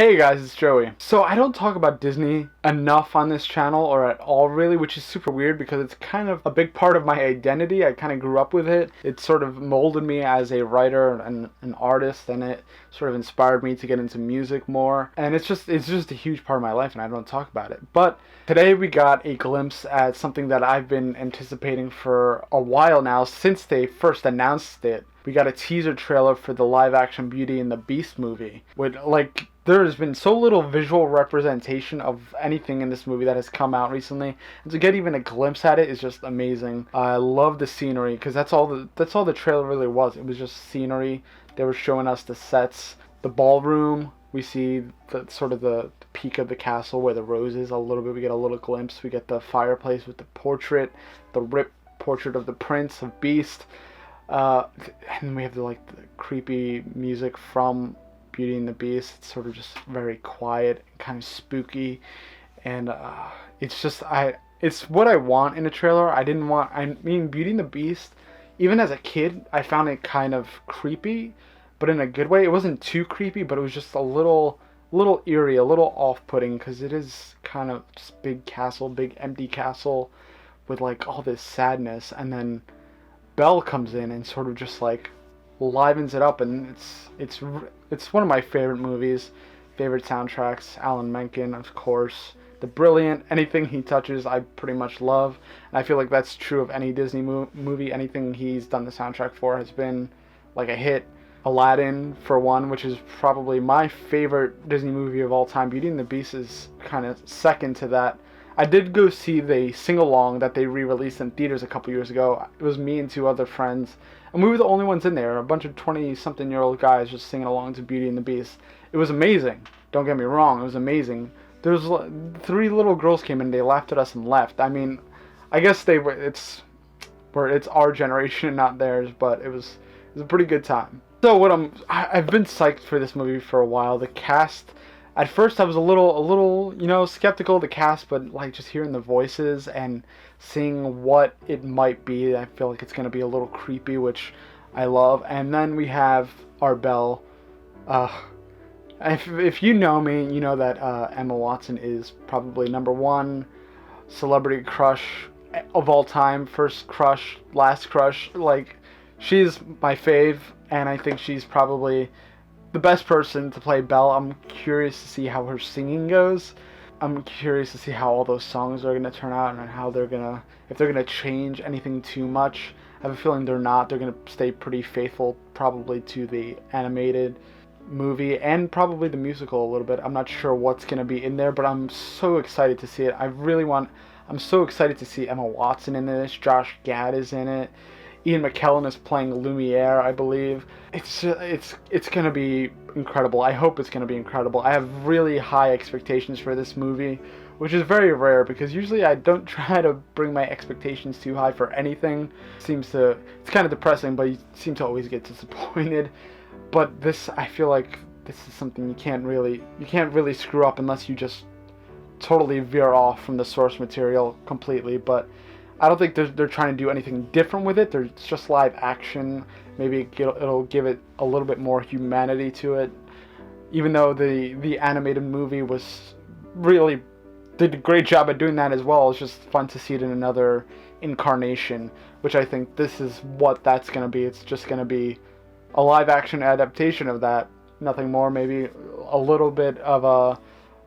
Hey guys, it's Joey. So I don't talk about Disney enough on this channel or at all really, which is super weird because it's kind of a big part of my identity. I kind of grew up with it. It sort of molded me as a writer and an artist, and it sort of inspired me to get into music more. And it's just a huge part of my life, and I don't talk about it. But today we got a glimpse at something that I've been anticipating for a while now, since they first announced it. We got a teaser trailer for the live-action Beauty and the Beast movie. There has been so little visual representation of anything in this movie that has come out recently, and to get even a glimpse at it is just amazing. I love the scenery because that's all the trailer really was. It was just scenery. They were showing us the sets, the ballroom. We see the peak of the castle where the rose is a little bit. We get a little glimpse. We get the fireplace with the portrait, the ripped portrait of the Prince of Beast. And we have the creepy music from Beauty and the Beast. It's sort of just very quiet, kind of spooky, and it's what I want in a trailer. I mean, Beauty and the Beast, even as a kid, I found it kind of creepy, but in a good way. It wasn't too creepy, but it was just a little eerie, a little off-putting, because it is kind of just big empty castle with all this sadness, and then Belle comes in and sort of just livens it up, and it's one of my favorite movies, favorite soundtracks. Alan Menken, of course, the brilliant. Anything he touches, I pretty much love, and I feel like that's true of any Disney movie. Anything he's done the soundtrack for has been a hit. Aladdin, for one, which is probably my favorite Disney movie of all time. Beauty and the Beast is kind of second to that. I did go see the sing-along that they re-released in theaters a couple years ago. It was me and two other friends, and we were the only ones in there. A bunch of 20-something-year-old guys just singing along to Beauty and the Beast. It was amazing. Don't get me wrong, it was amazing. There's three little girls came in, they laughed at us and left. I mean, I guess it's our generation, not theirs, but it was a pretty good time. So I've been psyched for this movie for a while. The cast. At first I was a little, skeptical of the cast, but just hearing the voices and seeing what it might be, I feel like it's going to be a little creepy, which I love. And then we have our Belle. If you know me, you know that Emma Watson is probably number one celebrity crush of all time. First crush, last crush. She's my fave, and I think she's probably the best person to play Belle. I'm curious to see how her singing goes. I'm curious to see how all those songs are going to turn out, and how if they're going to change anything too much. I have a feeling they're not. They're going to stay pretty faithful probably to the animated movie and probably the musical a little bit. I'm not sure what's going to be in there, but I'm so excited to see it. I'm so excited to see Emma Watson in this. Josh Gad is in it. Ian McKellen is playing Lumiere, I believe. It's going to be incredible. I hope it's going to be incredible. I have really high expectations for this movie, which is very rare because usually I don't try to bring my expectations too high for anything. It's kind of depressing, but you seem to always get disappointed. But I feel like this is something you can't really screw up unless you just totally veer off from the source material completely. But I don't think they're trying to do anything different with it. It's just live action. Maybe it'll give it a little bit more humanity to it. Even though the animated movie did a great job at doing that as well. It's just fun to see it in another incarnation, which I think this is what that's going to be. It's just going to be a live action adaptation of that. Nothing more. Maybe a little bit of a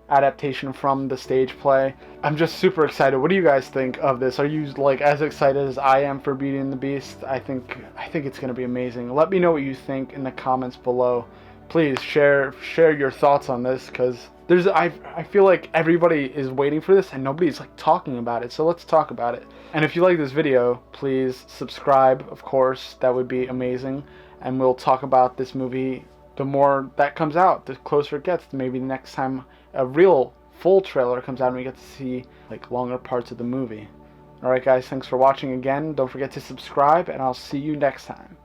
adaptation from the stage play. I'm just super excited. What do you guys think of this? Are you as excited as I am for Beauty and the Beast? I think it's going to be amazing. Let me know what you think in the comments below. Please share your thoughts on this, because I feel like everybody is waiting for this and nobody's talking about it. So let's talk about it. And if you like this video, please subscribe, of course. That would be amazing. And we'll talk about this movie the more that comes out, the closer it gets. Maybe the next time a real full trailer comes out and we get to see longer parts of the movie. Alright guys, thanks for watching again. Don't forget to subscribe, and I'll see you next time.